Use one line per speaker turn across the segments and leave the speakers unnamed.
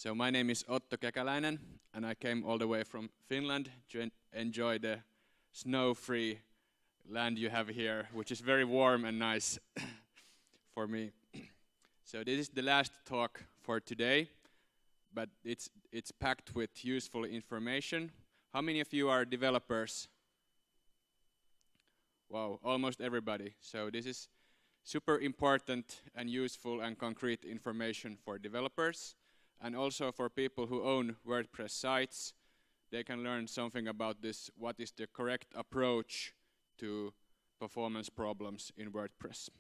So my name is Otto Kekäläinen, and I came all the way from Finland to enjoy the snow-free land you have here, which is very warm and nice for me. So this is the last talk for today, but it's packed with useful information. How many of you are developers? Wow, almost everybody. So this is super important and useful and concrete information for developers, and also for people who own WordPress sites. They can learn something about this, what is the correct approach to performance problems in WordPress.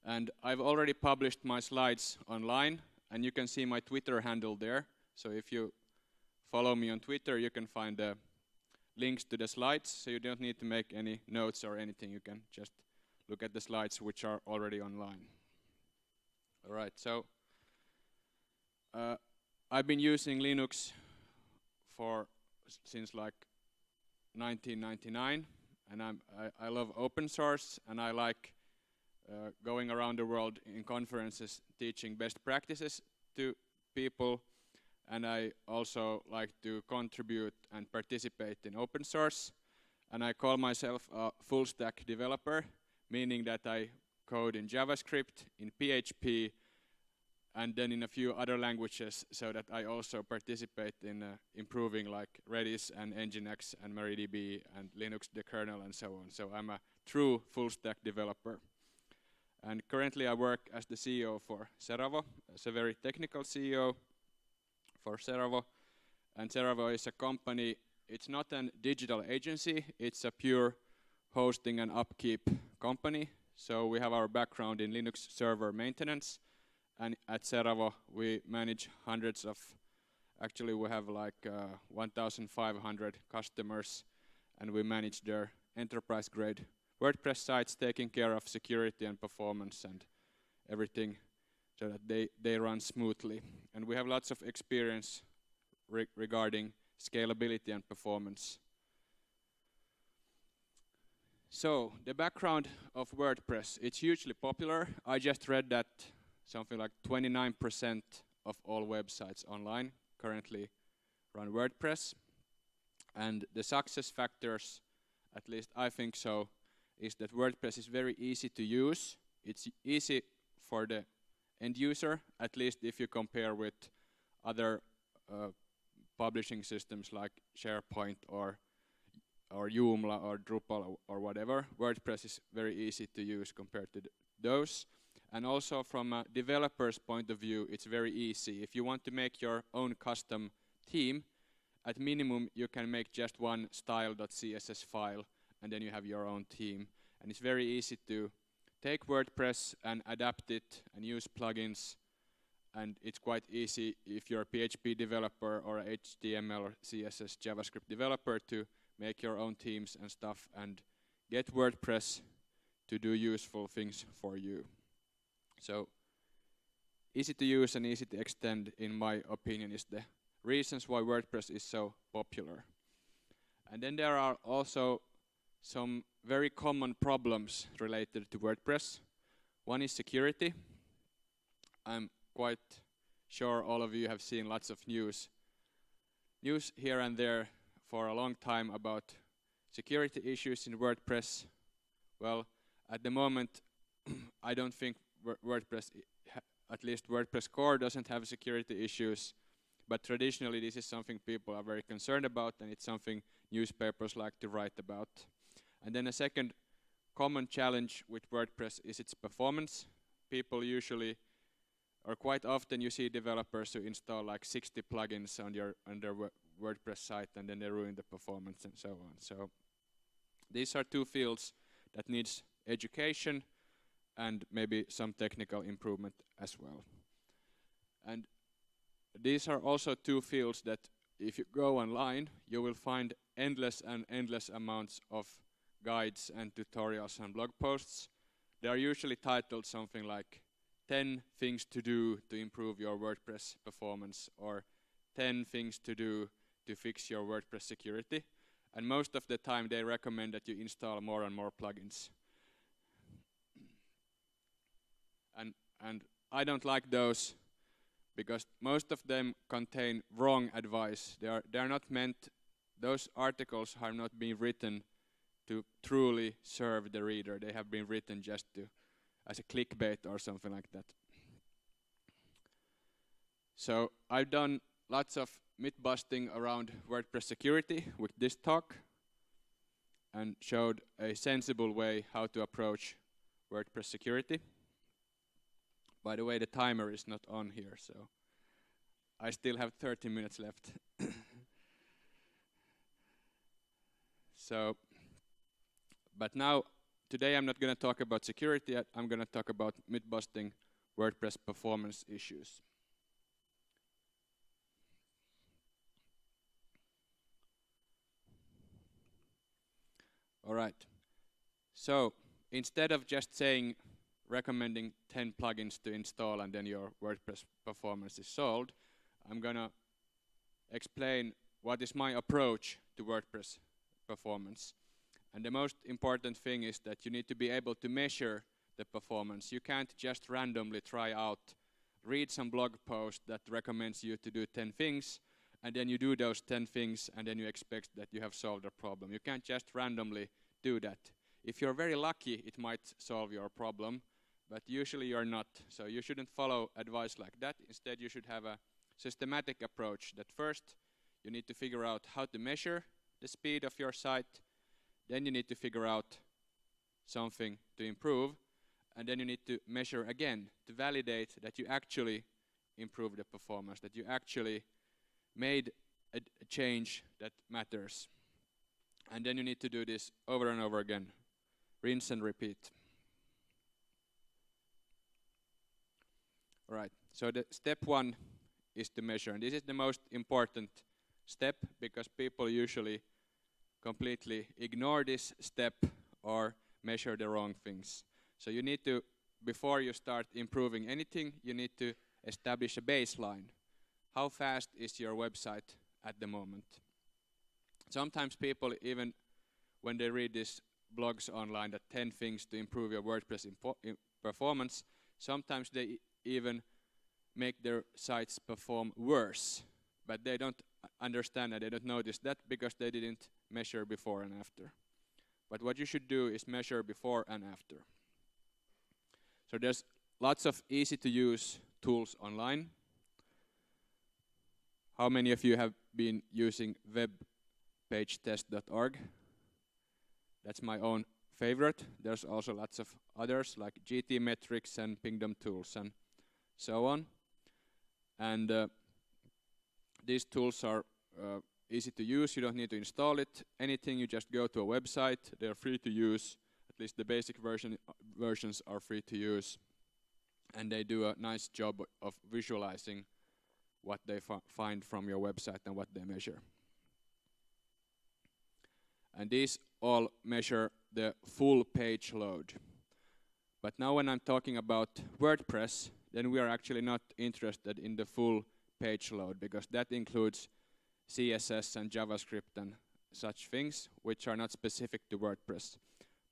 And I've already published my slides online, and you can see my Twitter handle there. So if you follow me on Twitter, you can find the links to the slides, so you don't need to make any notes or anything. You can just look at the slides which are already online. All right, so I've been using Linux since like 1999, and I love open source, and I like going around the world in conferences teaching best practices to people, and I also like to contribute and participate in open source, and I call myself a full stack developer, meaning that I code in JavaScript, in PHP, and then in a few other languages, so that I also participate in improving like Redis and Nginx and MariaDB and Linux, the kernel, and so on. So I'm a true full stack developer. And currently I work as the CEO for Seravo, as a very technical CEO for Seravo. And Seravo is a company, it's not a digital agency, it's a pure hosting and upkeep company. So we have our background in Linux server maintenance. And at Seravo, we manage hundreds of, actually we have like 1,500 customers, and we manage their enterprise-grade WordPress sites, taking care of security and performance and everything so that they run smoothly. And we have lots of experience regarding scalability and performance. So, the background of WordPress, it's hugely popular. I just read that something like 29% of all websites online currently run WordPress. And the success factors, at least I think so, is that WordPress is very easy to use. It's easy for the end user, at least if you compare with other publishing systems like SharePoint or Joomla or Drupal or whatever. WordPress is very easy to use compared to those. And also from a developer's point of view, it's very easy. If you want to make your own custom theme, at minimum you can make just one style.css file, and then you have your own theme. And it's very easy to take WordPress and adapt it and use plugins. And it's quite easy if you're a PHP developer or a HTML or CSS JavaScript developer to make your own themes and stuff and get WordPress to do useful things for you. So easy to use and easy to extend, in my opinion, is the reasons why WordPress is so popular. And then there are also some very common problems related to WordPress. One is security. I'm quite sure all of you have seen lots of news here and there for a long time about security issues in WordPress. Well, at the moment, I don't think WordPress, at least WordPress core, doesn't have security issues, but traditionally this is something people are very concerned about, and it's something newspapers like to write about. And then a second common challenge with WordPress is its performance. People usually, or quite often, you see developers who install like 60 plugins on their WordPress site, and then they ruin the performance and so on. So these are two fields that needs education and maybe some technical improvement as well. And these are also two fields that if you go online, you will find endless and endless amounts of guides and tutorials and blog posts. They are usually titled something like 10 things to do to improve your WordPress performance, or 10 things to do to fix your WordPress security. And most of the time they recommend that you install more and more plugins. And I don't like those because most of them contain wrong advice. They are not meant, those articles have not been written to truly serve the reader. They have been written just to, as a clickbait or something like that. So I've done lots of myth busting around WordPress security with this talk, and showed a sensible way how to approach WordPress security. By the way, the timer is not on here, so I still have 30 minutes left. So, but now, today I'm not going to talk about security, I'm going to talk about myth-busting WordPress performance issues. All right. So, instead of just recommending 10 plugins to install and then your WordPress performance is solved, I'm going to explain what is my approach to WordPress performance. And the most important thing is that you need to be able to measure the performance. You can't just randomly try out, read some blog post that recommends you to do 10 things, and then you do those 10 things, and then you expect that you have solved a problem. You can't just randomly do that. If you're very lucky, it might solve your problem, but usually you're not. So you shouldn't follow advice like that. Instead, you should have a systematic approach that first you need to figure out how to measure the speed of your site, then you need to figure out something to improve, and then you need to measure again to validate that you actually improve the performance, that you actually made a change that matters. And then you need to do this over and over again. Rinse and repeat. All right, so the step one is to measure. And this is the most important step because people usually completely ignore this step or measure the wrong things. So you need to, before you start improving anything, you need to establish a baseline. How fast is your website at the moment? Sometimes people, even when they read these blogs online, that 10 things to improve your WordPress performance, sometimes they even make their sites perform worse. But they don't understand and they don't notice that because they didn't measure before and after. But what you should do is measure before and after. So there's lots of easy to use tools online. How many of you have been using webpagetest.org? That's my own favorite. There's also lots of others like GTmetrix and Pingdom tools and so on. And these tools are easy to use. You don't need to install it. Anything, you just go to a website. They're free to use. At least the basic versions are free to use. And they do a nice job of visualizing what they find from your website and what they measure. And these all measure the full page load. But now when I'm talking about WordPress, then we are actually not interested in the full page load because that includes CSS and JavaScript and such things which are not specific to WordPress.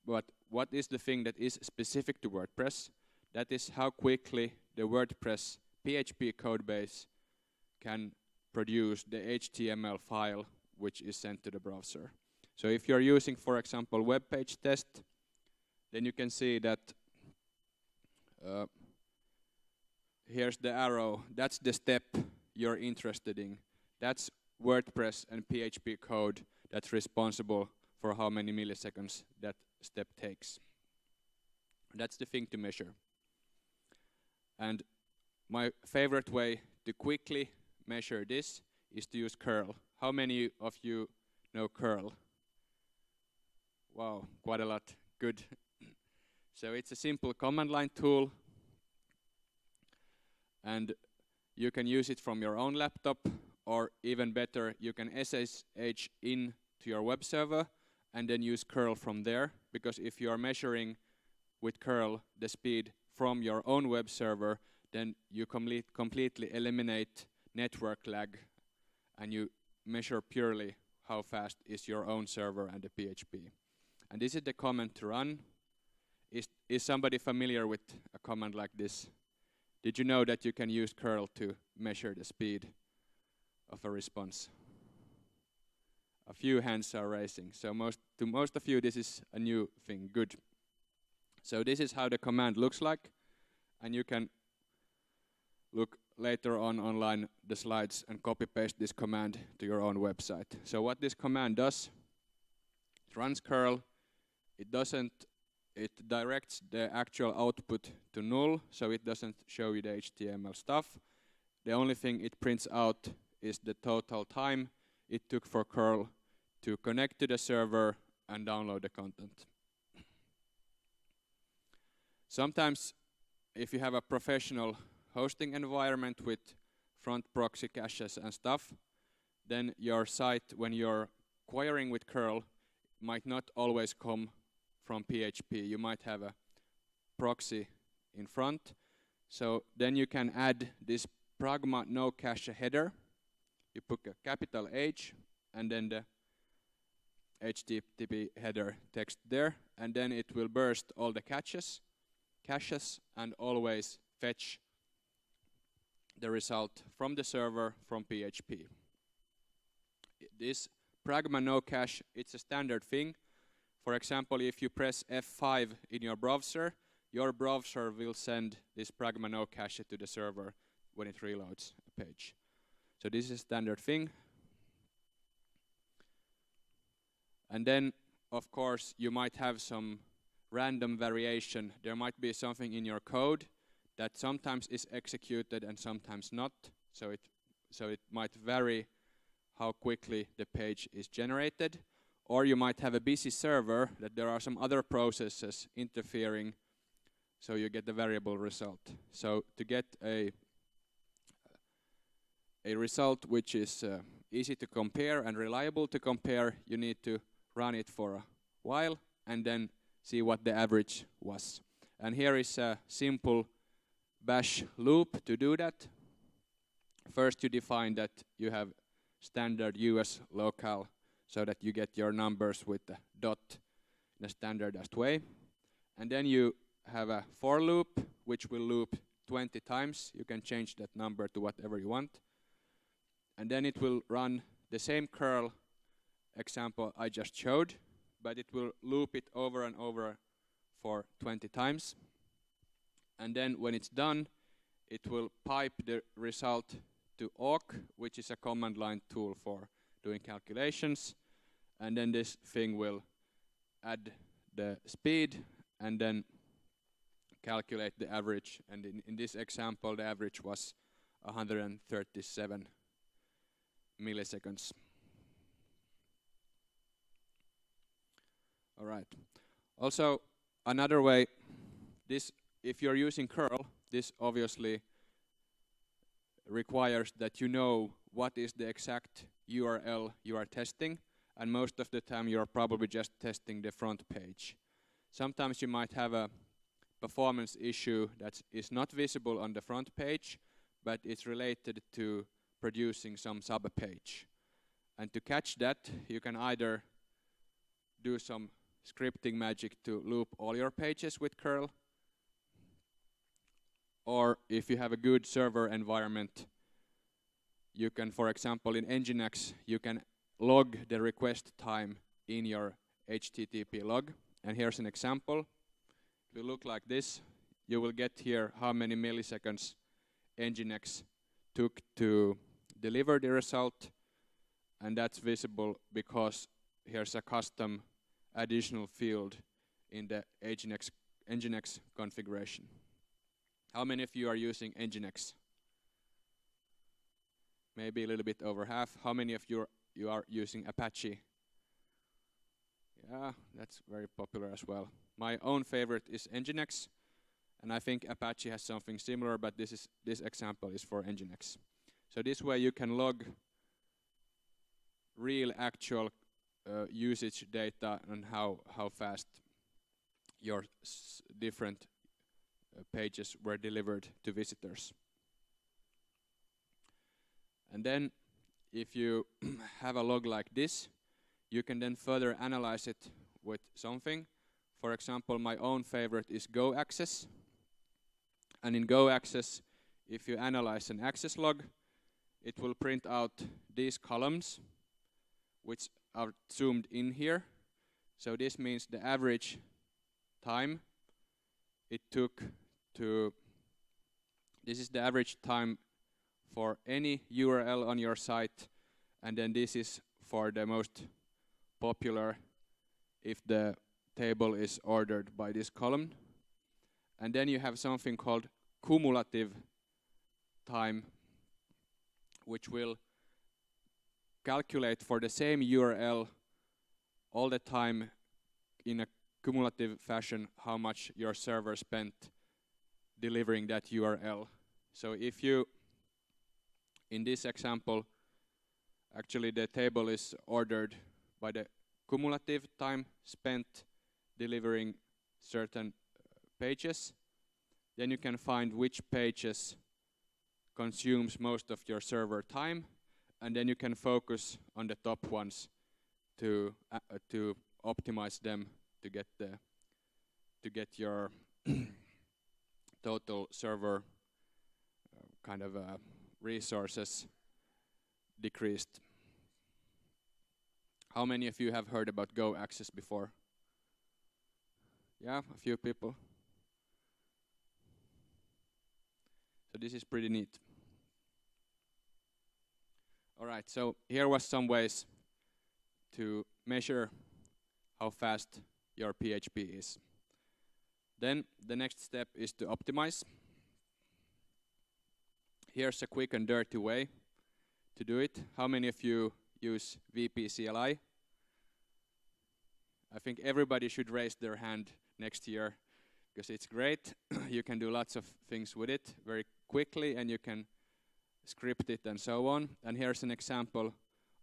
But what is the thing that is specific to WordPress? That is how quickly the WordPress PHP codebase can produce the HTML file which is sent to the browser. So if you're using, for example, web page test, then you can see that here's the arrow. That's the step you're interested in. That's WordPress and PHP code that's responsible for how many milliseconds that step takes. That's the thing to measure. And my favorite way to quickly measure this is to use curl. How many of you know curl? Wow, quite a lot. Good. So it's a simple command line tool, and you can use it from your own laptop, or even better, you can SSH in to your web server and then use curl from there, because if you are measuring with curl the speed from your own web server, then you completely eliminate network lag and you measure purely how fast is your own server and the PHP. And this is the command to run. Is somebody familiar with a command like this? Did you know that you can use curl to measure the speed of a response? A few hands are raising. So to most of you, this is a new thing. Good. So this is how the command looks like. And you can look later on online the slides and copy paste this command to your own website. So what this command does, it runs curl. It directs the actual output to null, so it doesn't show you the HTML stuff. The only thing it prints out is the total time it took for curl to connect to the server and download the content. Sometimes, if you have a professional hosting environment with front proxy caches and stuff, then your site, when you're querying with curl, might not always come from PHP. You might have a proxy in front. So then you can add this pragma no cache header. You put a capital H and then the HTTP header text there, and then it will burst all the caches and always fetch the result from the server from PHP. This pragma no cache, it's a standard thing. For example, if you press F5 in your browser will send this pragma no cache to the server when it reloads a page. So this is a standard thing. And then, of course, you might have some random variation. There might be something in your code that sometimes is executed and sometimes not. So it might vary how quickly the page is generated. Or you might have a busy server that there are some other processes interfering, so you get the variable result. So to get a result which is easy to compare and reliable to compare, you need to run it for a while and then see what the average was. And here is a simple bash loop to do that. First you define that you have standard US local so that you get your numbers with the dot in a standardized way. And then you have a for loop which will loop 20 times. You can change that number to whatever you want. And then it will run the same curl example I just showed, but it will loop it over and over for 20 times. And then when it's done, it will pipe the result to awk, which is a command line tool for doing calculations. And then this thing will add the speed and then calculate the average. And in this example, the average was 137 milliseconds. All right. Also, another way, if you're using curl, this obviously requires that you know what is the exact URL you are testing, and most of the time you are probably just testing the front page. Sometimes you might have a performance issue that is not visible on the front page, but it's related to producing some sub-page. And to catch that, you can either do some scripting magic to loop all your pages with curl, or if you have a good server environment, you can, for example, in Nginx, you can log the request time in your HTTP log. And here's an example. It will look like this. You will get here how many milliseconds Nginx took to deliver the result, and that's visible because here's a custom additional field in the Nginx configuration. How many of you are using Nginx? Maybe a little bit over half. How many of you are using Apache? Yeah, that's very popular as well. My own favorite is Nginx, and I think Apache has something similar, but this example is for Nginx. So this way you can log real actual usage data and how fast your different pages were delivered to visitors. And then if you have a log like this, you can then further analyze it with something. For example, my own favorite is Go Access. And in Go Access, if you analyze an access log, it will print out these columns, which are zoomed in here. So this means the average time it took to, this is the average time for any URL on your site, and then this is for the most popular if the table is ordered by this column. And then you have something called cumulative time, which will calculate for the same URL all the time in a cumulative fashion how much your server spent delivering that URL. So if you, in this example, actually the table is ordered by the cumulative time spent delivering certain pages, then you can find which pages consumes most of your server time, and then you can focus on the top ones to optimize them to get your total server kind of resources decreased. How many of you have heard about Go Access before? Yeah, a few people. So this is pretty neat. All right, so here was some ways to measure how fast your PHP is. Then the next step is to optimize. Here's a quick and dirty way to do it. How many of you use VP CLI? I think everybody should raise their hand next year because it's great. You can do lots of things with it very quickly, and you can script it and so on. And here's an example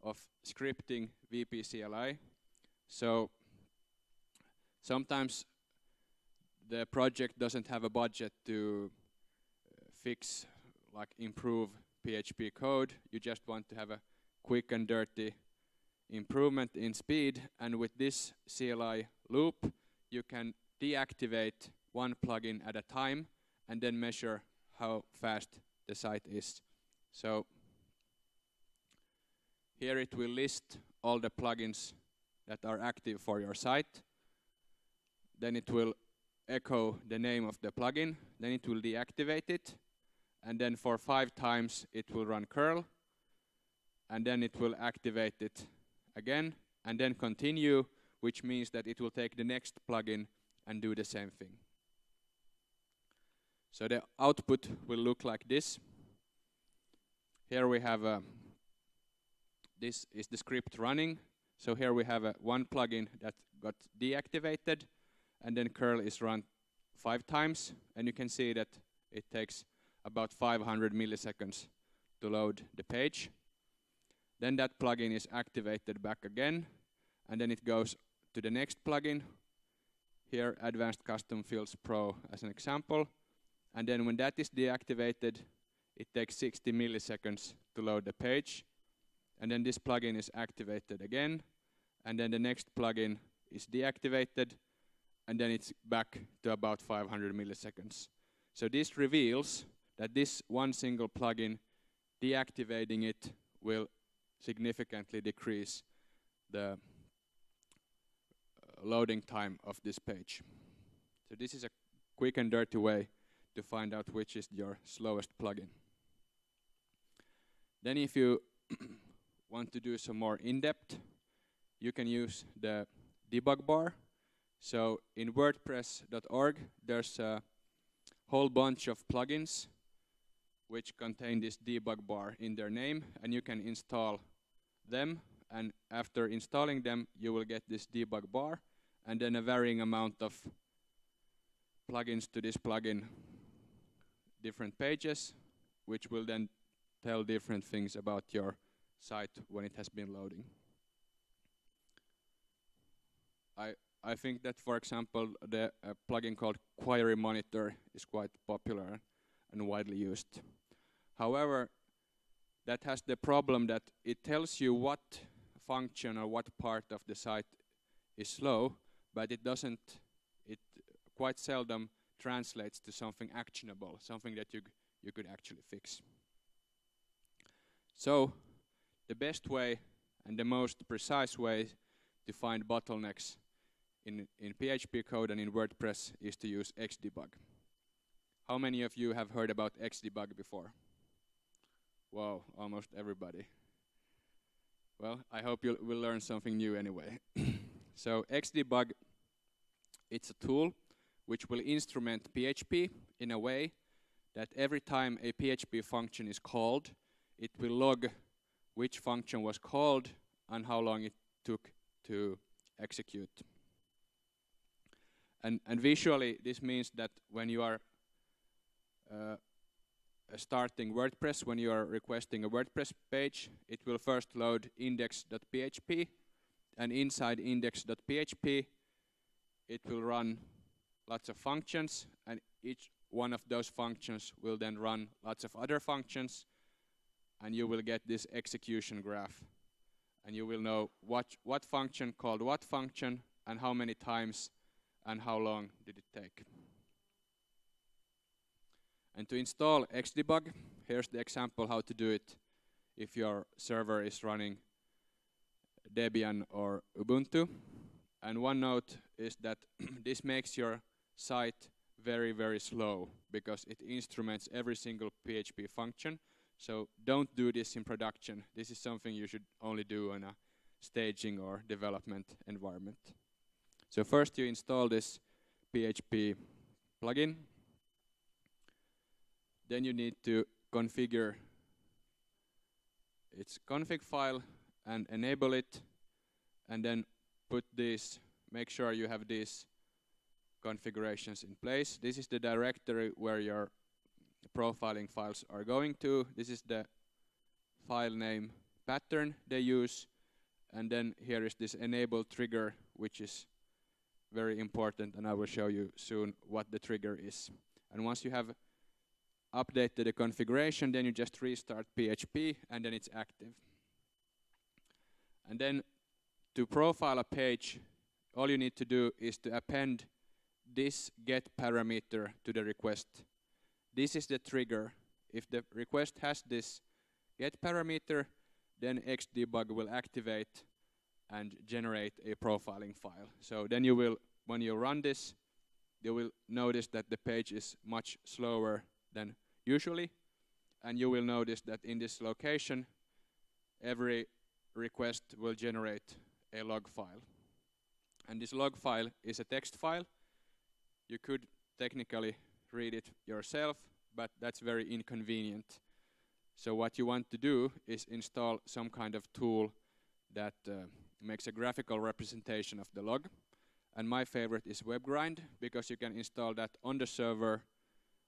of scripting VP CLI. So sometimes the project doesn't have a budget to fix, like improve PHP code. You just want to have a quick and dirty improvement in speed, and with this CLI loop you can deactivate one plugin at a time and then measure how fast the site is. So here it will list all the plugins that are active for your site. Then it will echo the name of the plugin, then it will deactivate it, and then for 5 times it will run curl, and then it will activate it again, and then continue, which means that it will take the next plugin and do the same thing. So the output will look like this. Here we have this is the script running. So here we have one plugin that got deactivated, and then curl is run 5 times, and you can see that it takes about 500 milliseconds to load the page. Then that plugin is activated back again, and then it goes to the next plugin. Here, Advanced Custom Fields Pro as an example. And then when that is deactivated, it takes 60 milliseconds to load the page. And then this plugin is activated again, and then the next plugin is deactivated, and then it's back to about 500 milliseconds. So this reveals that this one single plugin, deactivating it will significantly decrease the loading time of this page. So this is a quick and dirty way to find out which is your slowest plugin. Then if you want to do some more in-depth, you can use the debug bar. So in WordPress.org, there's a whole bunch of plugins which contain this debug bar in their name, and you can install them, and after installing them you will get this debug bar and then a varying amount of plugins to this plugin, different pages, which will then tell different things about your site when it has been loading. I think that, for example, the plugin called Query Monitor is quite popular and widely used. However, that has the problem that it tells you what function or what part of the site is slow, but it quite seldom translates to something actionable, something that you you could actually fix. So the best way and the most precise way to find bottlenecks in PHP code and in WordPress is to use XDebug. How many of you have heard about XDebug before? Wow, almost everybody. Well, I hope you will learn something new anyway. So XDebug, it's a tool which will instrument PHP in a way that every time a PHP function is called, it will log which function was called and how long it took to execute. And visually, this means that when you are starting WordPress, when you are requesting a WordPress page, it will first load index.php, and inside index.php, it will run lots of functions, and each one of those functions will then run lots of other functions, and you will get this execution graph. And you will know what function called what function, and how many times, and how long did it take. And to install XDebug, here's the example how to do it if your server is running Debian or Ubuntu. And one note is that this makes your site very, very slow because it instruments every single PHP function. So don't do this in production. This is something you should only do in a staging or development environment. So first you install this PHP plugin. Then you need to configure its config file and enable it, and then put these, make sure you have these configurations in place. This is the directory where your profiling files are going to. This is the file name pattern they use, and then here is this enable trigger, which is very important, and I will show you soon what the trigger is. And once you have updated the configuration, then you just restart PHP, and then it's active. And then to profile a page, all you need to do is to append this get parameter to the request. This is the trigger. If the request has this get parameter, then XDebug will activate and generate a profiling file. So then you will, when you run this, you will notice that the page is much slower than usually, and you will notice that in this location, every request will generate a log file. And this log file is a text file. You could technically read it yourself, but that's very inconvenient. So what you want to do is install some kind of tool that makes a graphical representation of the log. And my favorite is Webgrind, because you can install that on the server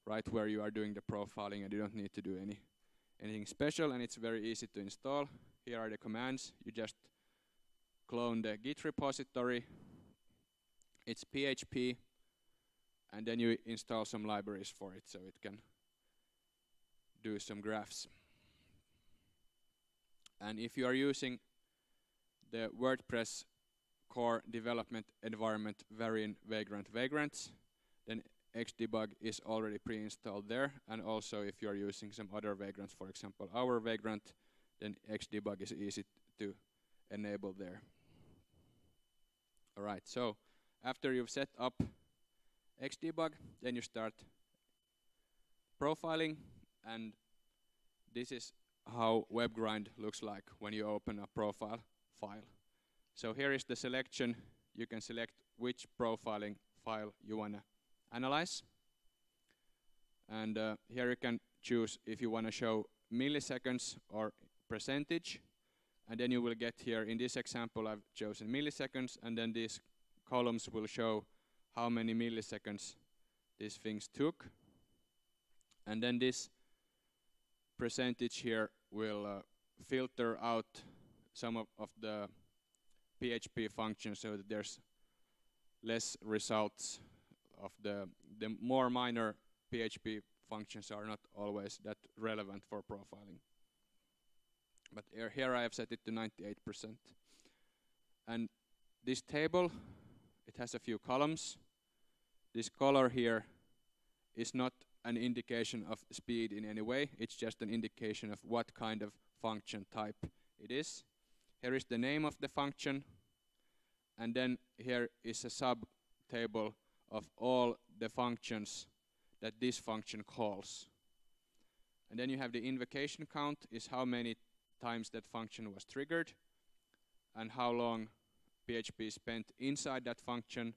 right where you are doing the profiling, and you don't need to do anything special, and it's very easy to install. Here are the commands. You just clone the Git repository. It's PHP, and then you install some libraries for it so it can do some graphs. And if you are using the WordPress core development environment Variant Vagrants, then XDebug is already pre-installed there. And also if you are using some other vagrants, for example our vagrant, then XDebug is easy to enable there. Alright, so after you've set up XDebug, then you start profiling, and this is how Webgrind looks like when you open a profile file. So here is the selection. You can select which profiling file you want to analyze. And here you can choose if you want to show milliseconds or percentage. And then you will get here, in this example I've chosen milliseconds, and then these columns will show how many milliseconds these things took. And then this percentage here will filter out some of the PHP functions so that there's less results of the more minor PHP functions are not always that relevant for profiling. But here I have set it to 98%. And this table, it has a few columns. This color here is not an indication of speed in any way. It's just an indication of what kind of function type it is. Here is the name of the function, and then here is a sub-table of all the functions that this function calls. And then you have the invocation count, is how many times that function was triggered, and how long PHP spent inside that function,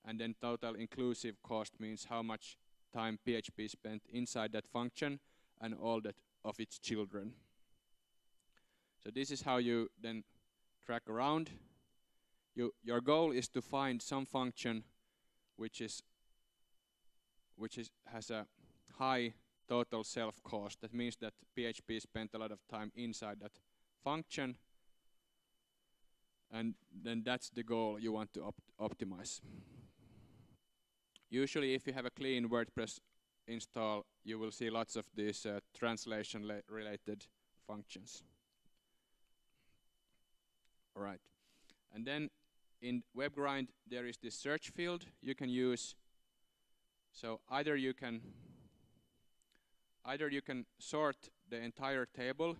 and then total inclusive cost means how much time PHP spent inside that function and all that of its children. So this is how you then track around. Your goal is to find some function which has a high total self-cost. That means that PHP spent a lot of time inside that function, and then that's the goal you want to optimize. Usually if you have a clean WordPress install, you will see lots of these translation-related functions. All right. And then in Webgrind there is this search field you can use. So either you can sort the entire table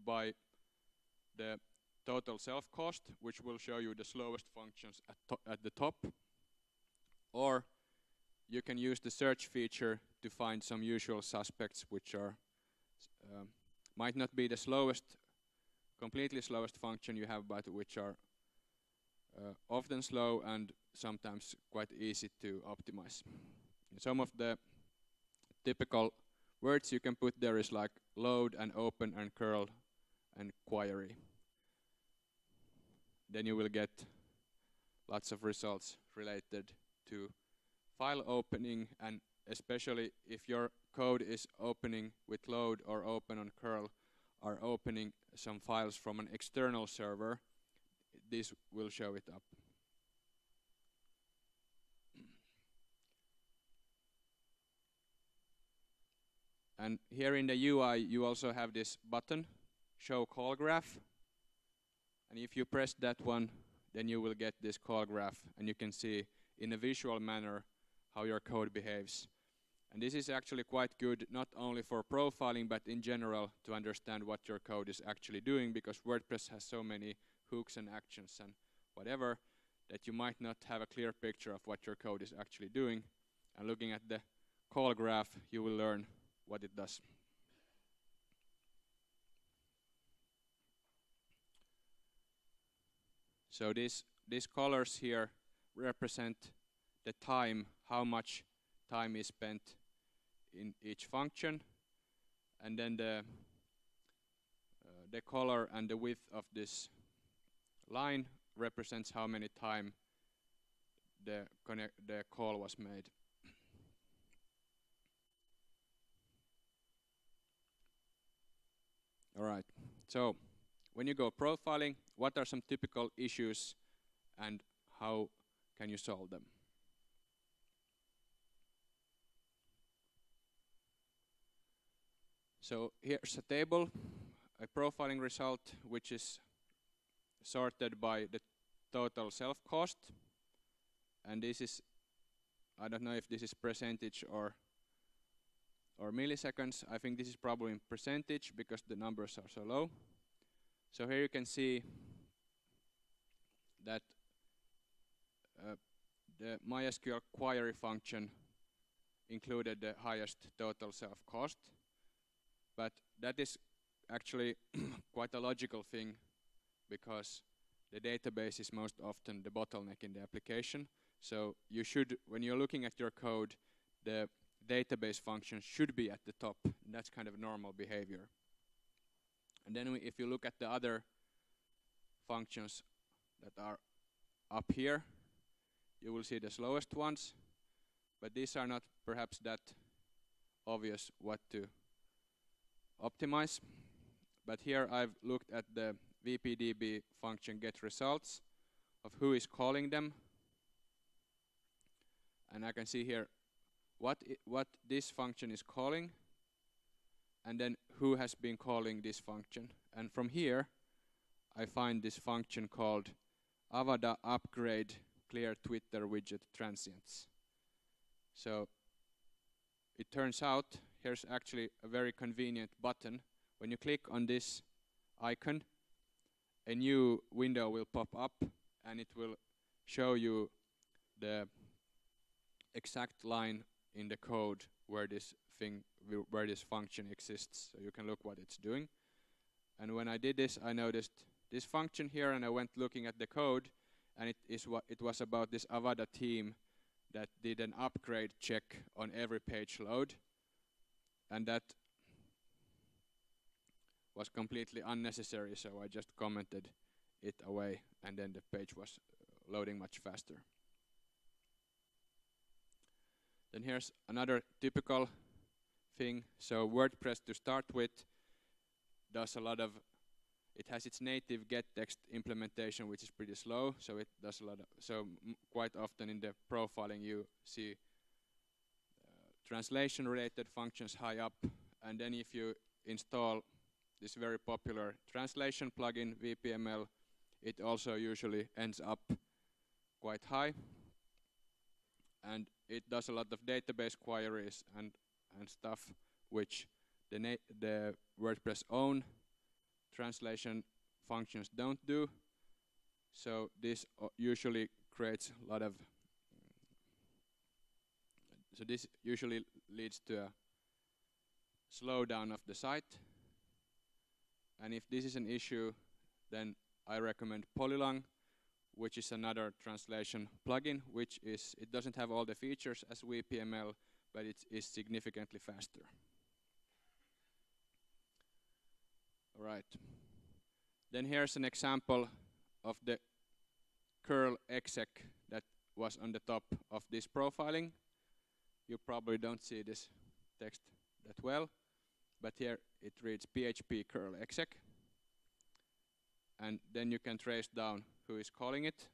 by the total self-cost, which will show you the slowest functions at the top, or you can use the search feature to find some usual suspects which are might not be the completely slowest function you have, but which are often slow and sometimes quite easy to optimize. Some of the typical words you can put there is like load and open and curl and query. Then you will get lots of results related to file opening, and especially if your code is opening with load or open on curl or opening some files from an external server, this will show it up. And here in the UI you also have this button, show call graph, and if you press that one, then you will get this call graph, and you can see in a visual manner how your code behaves. And this is actually quite good, not only for profiling, but in general to understand what your code is actually doing, because WordPress has so many hooks and actions and whatever that you might not have a clear picture of what your code is actually doing. And looking at the call graph, you will learn what it does. So these colors here represent the time, how much time is spent in each function, and then the color and the width of this line represents how many time the call was made. All right. So when you go profiling, what are some typical issues and how can you solve them? So here's a table, a profiling result, which is sorted by the total self-cost. And this is, I don't know if this is percentage or milliseconds. I think this is probably in percentage because the numbers are so low. So here you can see that the MySQL query function included the highest total self-cost. But that is actually quite a logical thing, because the database is most often the bottleneck in the application. So you should, when you're looking at your code, the database function should be at the top. And that's kind of normal behavior. And then if you look at the other functions that are up here, you will see the slowest ones. But these are not perhaps that obvious what to optimize. But here I've looked at the VPDB function get results of who is calling them. And I can see here what this function is calling, and then who has been calling this function. And from here I find this function called Avada upgrade clear Twitter widget transients. So it turns out here's actually a very convenient button. When you click on this icon, a new window will pop up and it will show you the exact line in the code where this function exists, so you can look what it's doing. And when I did this, I noticed this function here, and I went looking at the code, and it was about this Avada team that did an upgrade check on every page load, and that was completely unnecessary, so I just commented it away, and then the page was loading much faster. Then here's another typical thing. So WordPress, to start with, does a lot of, it has its native getText implementation, which is pretty slow, so it does a lot of, so quite often in the profiling you see translation related functions high up, and then if you install this very popular translation plugin, VPML, it also usually ends up quite high, and it does a lot of database queries and stuff which the WordPress own translation functions don't do. So this usually creates a lot of, so this usually leads to a slowdown of the site. And if this is an issue, then I recommend Polylang, which is another translation plugin, which is, it doesn't have all the features as VPML, but it is significantly faster. All right. Then here's an example of the curl exec that was on the top of this profiling. You probably don't see this text that well, but here it reads PHP curl exec. And then you can trace down who is calling it.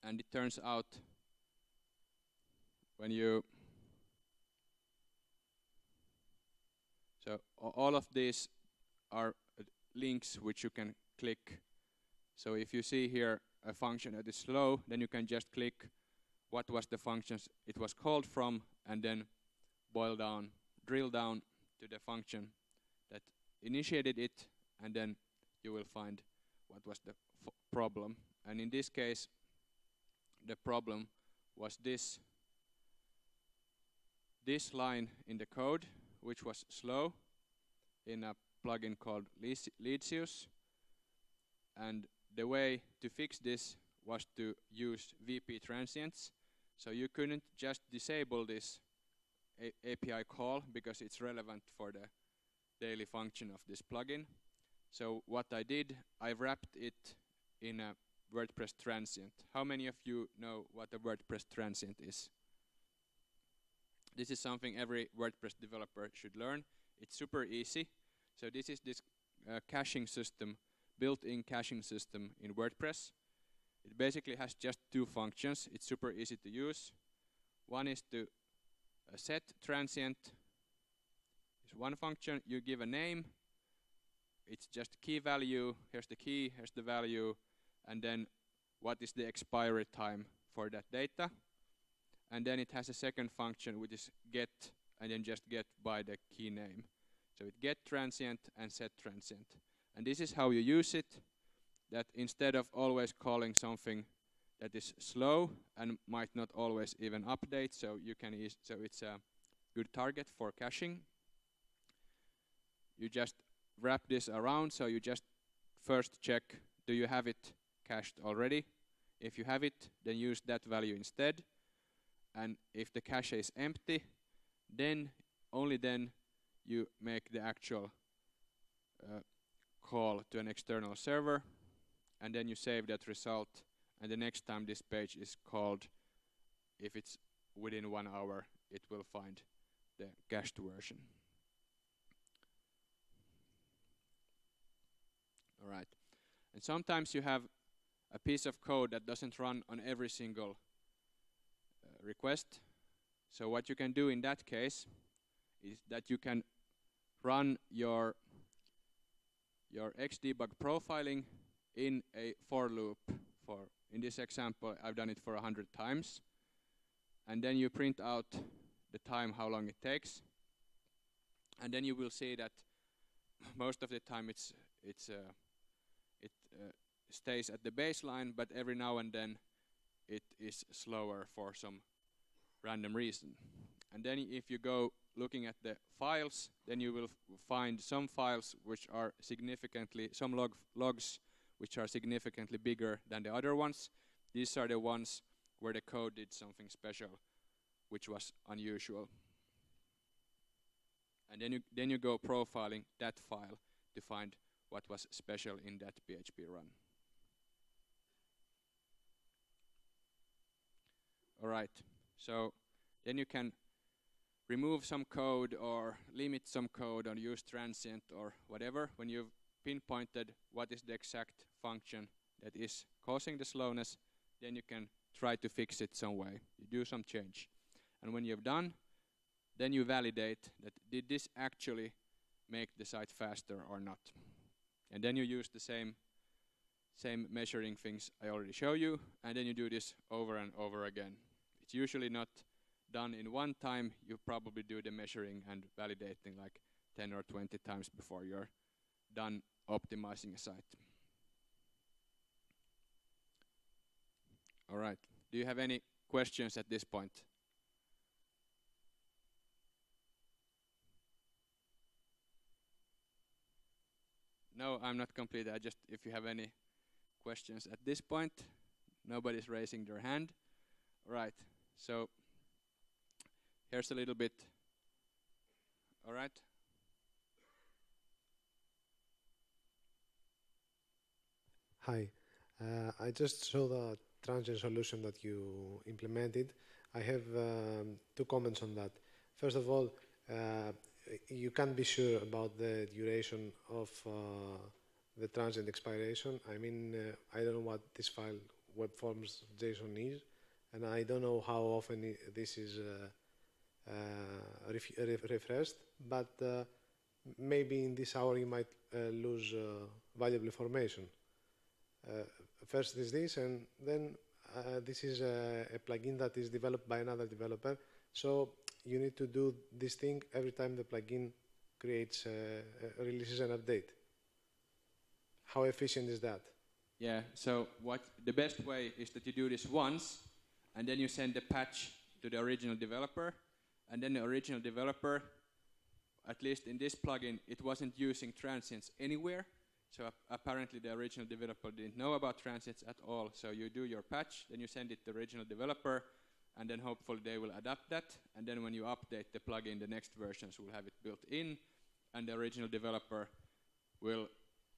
And it turns out when you, so all of these are links which you can click. So if you see here a function that is slow, then you can just click what was the functions it was called from, and then drill down to the function that initiated it, and then you will find what was the problem. And in this case, the problem was this line in the code, which was slow in a plugin called Leadsius. And the way to fix this was to use VP transients. So you couldn't just disable this API call because it's relevant for the daily function of this plugin. So what I did, I wrapped it in a WordPress transient. How many of you know what a WordPress transient is? This is something every WordPress developer should learn. It's super easy. So this is this caching system, built-in caching system in WordPress. It basically has just two functions. It's super easy to use. One is to set transient. It's one function. You give a name. It's just key value. Here's the key, here's the value, and then what is the expiry time for that data. And then it has a second function which is get, and then just get by the key name. So it get transient and set transient. And this is how you use it, that instead of always calling something that is slow and might not always even update, so you can so it's a good target for caching. You just wrap this around, so you just first check, do you have it cached already? If you have it, then use that value instead. And if the cache is empty, then only then you make the actual call to an external server, and then you save that result, and the next time this page is called, if it's within 1 hour, it will find the cached version. All right. And sometimes you have a piece of code that doesn't run on every single request. So what you can do in that case is that you can run your XDebug profiling in a for loop for, in this example, I've done it for 100 times. And then you print out the time, how long it takes. And then you will see that most of the time it stays at the baseline, but every now and then it is slower for some random reason. And then if you go looking at the files, then you will find some files which are significantly, some logs which are significantly bigger than the other ones. These are the ones where the code did something special, which was unusual. And then you go profiling that file to find what was special in that PHP run. All right, so then you can remove some code or limit some code or use transient or whatever. When you've pinpointed what is the exact function that is causing the slowness, then you can try to fix it some way. You do some change. And when you've done, then you validate that did this actually make the site faster or not. And then you use the same measuring things I already showed you, and then you do this over and over again. It's usually not done in one time. You probably do the measuring and validating like 10 or 20 times before you're done optimizing a site. All right, do you have any questions at this point? No, I'm not complete. I just, if you have any questions at this point, nobody's raising their hand. All right, so here's a little bit. All right.
Hi, I just saw the transient solution that you implemented. I have two comments on that. First of all, you can't be sure about the duration of the transient expiration. I mean, I don't know what this file webforms.json is, and I don't know how often this is refreshed, but maybe in this hour you might lose valuable information. First is this, and then this is a plugin that is developed by another developer, so you need to do this thing every time the plugin creates, releases an update. How efficient is that?
Yeah, so the best way is that you do this once, and then you send the patch to the original developer, and then the original developer, at least in this plugin, it wasn't using transients anywhere. So apparently the original developer didn't know about transients at all. So you do your patch, then you send it to the original developer, and then hopefully they will adapt that. And then when you update the plugin, the next versions will have it built in, and the original developer will,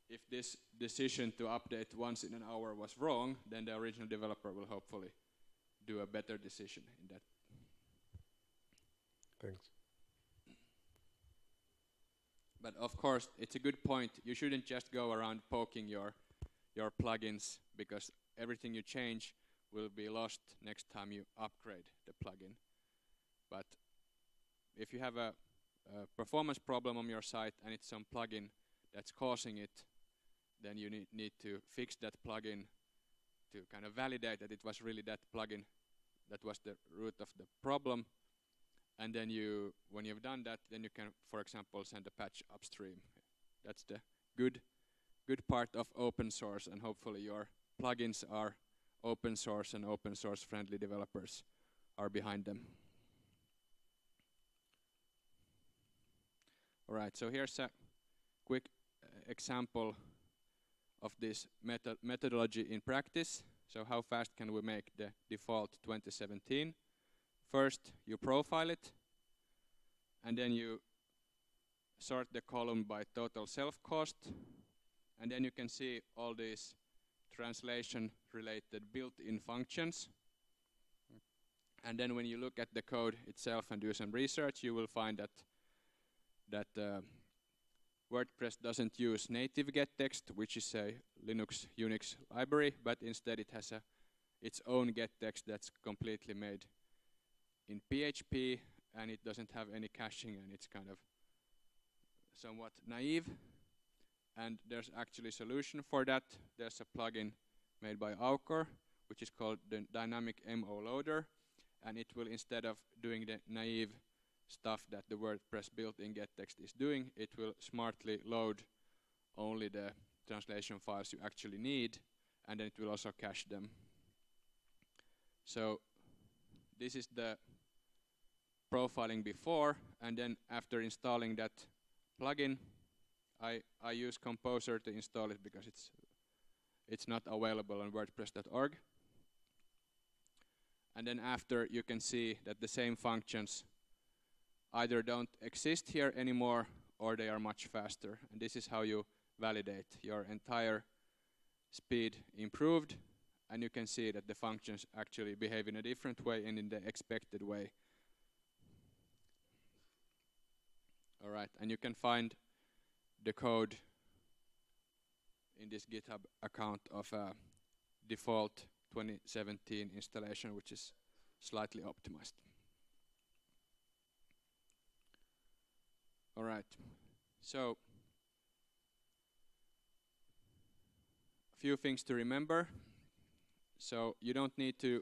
if this decision to update once in an hour was wrong, then the original developer will hopefully do a better decision in that.
Thanks.
But of course, it's a good point. You shouldn't just go around poking your plugins, because everything you change will be lost next time you upgrade the plugin. But if you have a performance problem on your site and it's some plugin that's causing it, then you need to fix that plugin to kind of validate that it was really that plugin that was the root of the problem. And then when you've done that, then you can, for example, send a patch upstream. That's the good part of open source, and hopefully your plugins are open source and open source friendly developers are behind them. All right, so here's a quick example of this methodology in practice. So how fast can we make the default 2017? First, you profile it, and then you sort the column by total self-cost, and then you can see all these translation-related built-in functions. And then when you look at the code itself and do some research, you will find that WordPress doesn't use native getText, which is a Linux Unix library, but instead it has its own getText that's completely made in PHP, and it doesn't have any caching, and it's kind of somewhat naive. And there's actually a solution for that. There's a plugin made by Aukor, which is called the dynamic MO loader, and it will, instead of doing the naive stuff that the WordPress built-in getText is doing, it will smartly load only the translation files you actually need, and then it will also cache them. So this is the profiling before, and then after installing that plugin, I use Composer to install it because it's not available on WordPress.org. And then after, you can see that the same functions either don't exist here anymore or they are much faster. And this is how you validate your entire speed improved, and you can see that the functions actually behave in a different way and in the expected way. All right, and you can find the code in this GitHub account of a default 2017 installation, which is slightly optimized. All right, so a few things to remember. So you don't need to,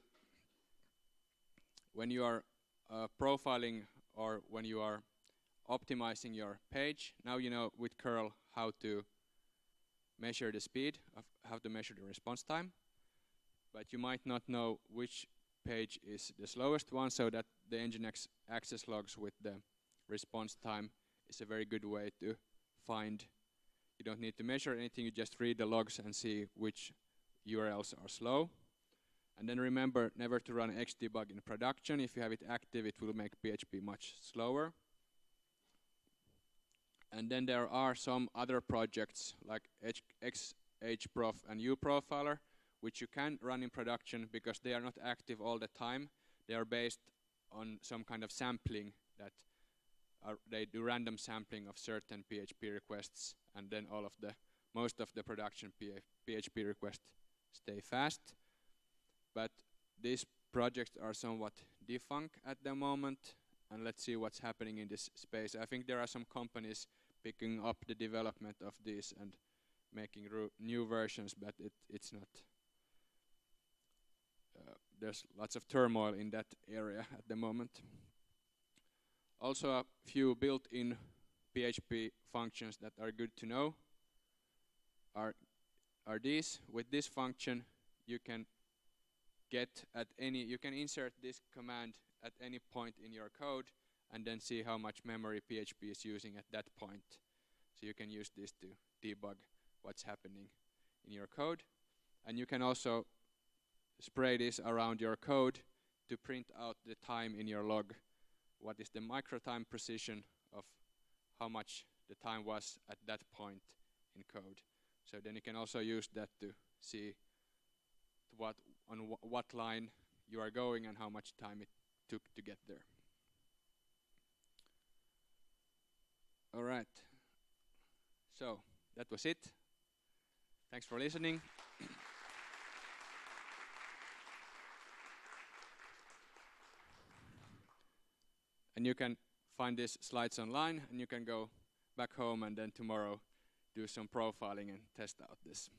when you are profiling or when you are optimizing your page, now you know with curl how to measure the speed, how to measure the response time, but you might not know which page is the slowest one, so that the Nginx access logs with the response time is a very good way to find. You don't need to measure anything, you just read the logs and see which URLs are slow. And then remember never to run XDebug in production. If you have it active, it will make PHP much slower. And then there are some other projects like XHprof and uProfiler, which you can run in production because they are not active all the time. They are based on some kind of sampling that they do random sampling of certain PHP requests, and then most of the production PHP requests stay fast. But these projects are somewhat defunct at the moment, and let's see what's happening in this space. I think there are some companies picking up the development of these and making new versions, but it's not. There's lots of turmoil in that area at the moment. Also, a few built-in PHP functions that are good to know are these. With this function, you can you can insert this command at any point in your code and then see how much memory PHP is using at that point. So you can use this to debug what's happening in your code. And you can also spray this around your code to print out the time in your log. What is the micro time precision of how much the time was at that point in code. So then you can also use that to see on what line you are going and how much time it took to get there. All right. So that was it. Thanks for listening. And you can find these slides online, and you can go back home and then tomorrow do some profiling and test out this.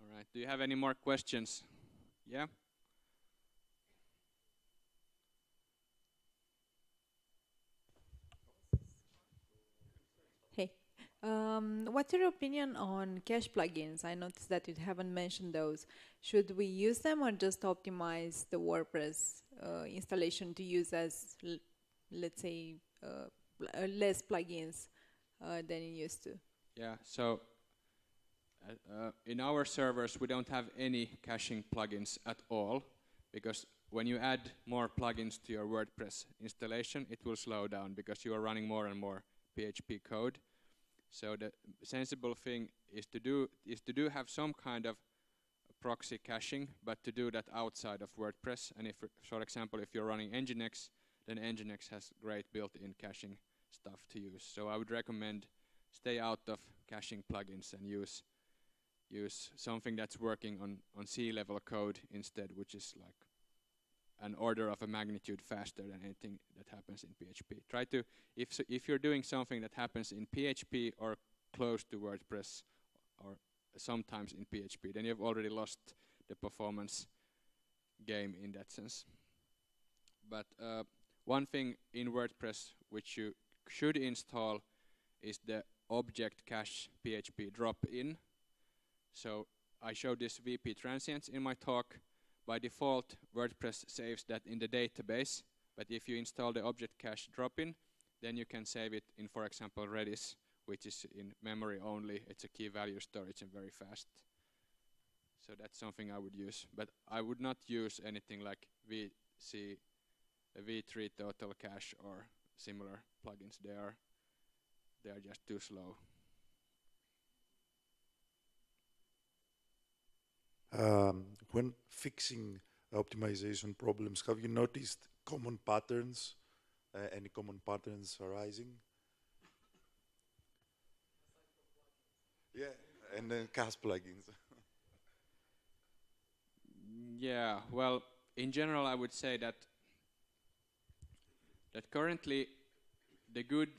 All right, do you have any more questions? Yeah?
Hey, what's your opinion on cache plugins? I noticed that you haven't mentioned those. Should we use them or just optimize the WordPress installation to use as, let's say, less plugins than you used to?
Yeah, so in our servers, we don't have any caching plugins at all, because when you add more plugins to your WordPress installation, it will slow down because you are running more and more PHP code. So the sensible thing is to have some kind of proxy caching, but to do that outside of WordPress. And if, for example, if you're running Nginx, then Nginx has great built-in caching stuff to use. So I would recommend stay out of caching plugins and use something that's working on C-level code instead, which is like an order of a magnitude faster than anything that happens in PHP. Try to, if you're doing something that happens in PHP or close to WordPress or sometimes in PHP, then you've already lost the performance game in that sense. But one thing in WordPress which you should install is the object cache PHP drop-in. So I showed this VP transients in my talk. By default, WordPress saves that in the database, but if you install the object cache drop-in, then you can save it in, for example, Redis, which is in memory only. It's a key value storage and very fast. So that's something I would use. But I would not use anything like VC, V3 Total Cache or similar plugins. They are just too slow.
When fixing optimization problems, have you noticed common patterns? Any common patterns arising? Yeah, and then CAS plugins.
Yeah, well, in general, I would say that currently the good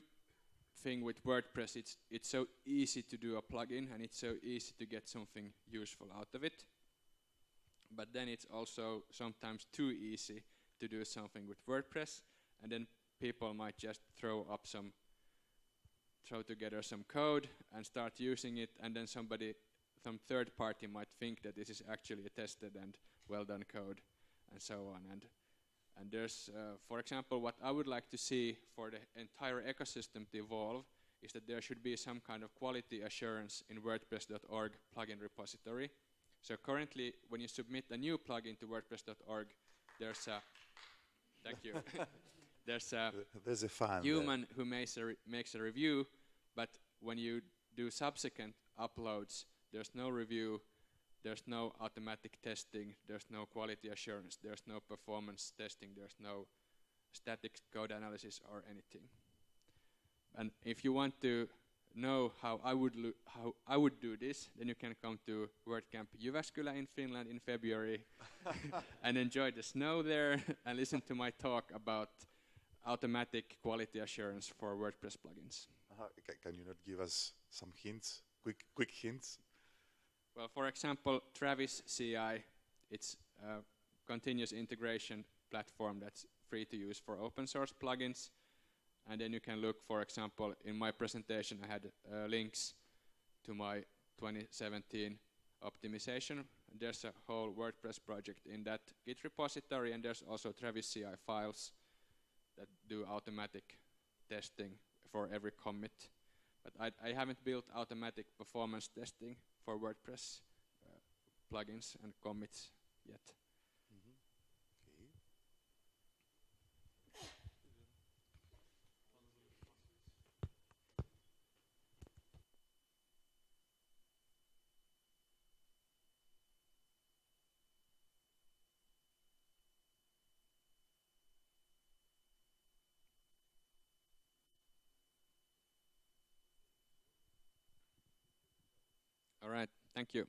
thing with WordPress, it's so easy to do a plugin and it's so easy to get something useful out of it. But then it's also sometimes too easy to do something with WordPress, and then people might just throw together some code and start using it, and then some third party might think that this is actually a tested and well done code, and so on. And there's, for example, what I would like to see for the entire ecosystem to evolve is that there should be some kind of quality assurance in WordPress.org plugin repository. So currently, when you submit a new plugin to WordPress.org, there's a thank you. There's
a fan
human who makes a review, but when you do subsequent uploads, there's no review, there's no automatic testing, there's no quality assurance, there's no performance testing, there's no static code analysis or anything. And if you want to know how I would do this, then you can come to WordCamp Jyväskylä in Finland in February and enjoy the snow there and listen to my talk about automatic quality assurance for WordPress plugins.
Can you not give us some hints, quick hints?
Well, for example, Travis CI, it's a continuous integration platform that's free to use for open source plugins. And then you can look, for example, in my presentation, I had links to my 2017 optimization. And there's a whole WordPress project in that Git repository, and there's also Travis CI files that do automatic testing for every commit. But I haven't built automatic performance testing for WordPress plugins and commits yet. All right, thank you.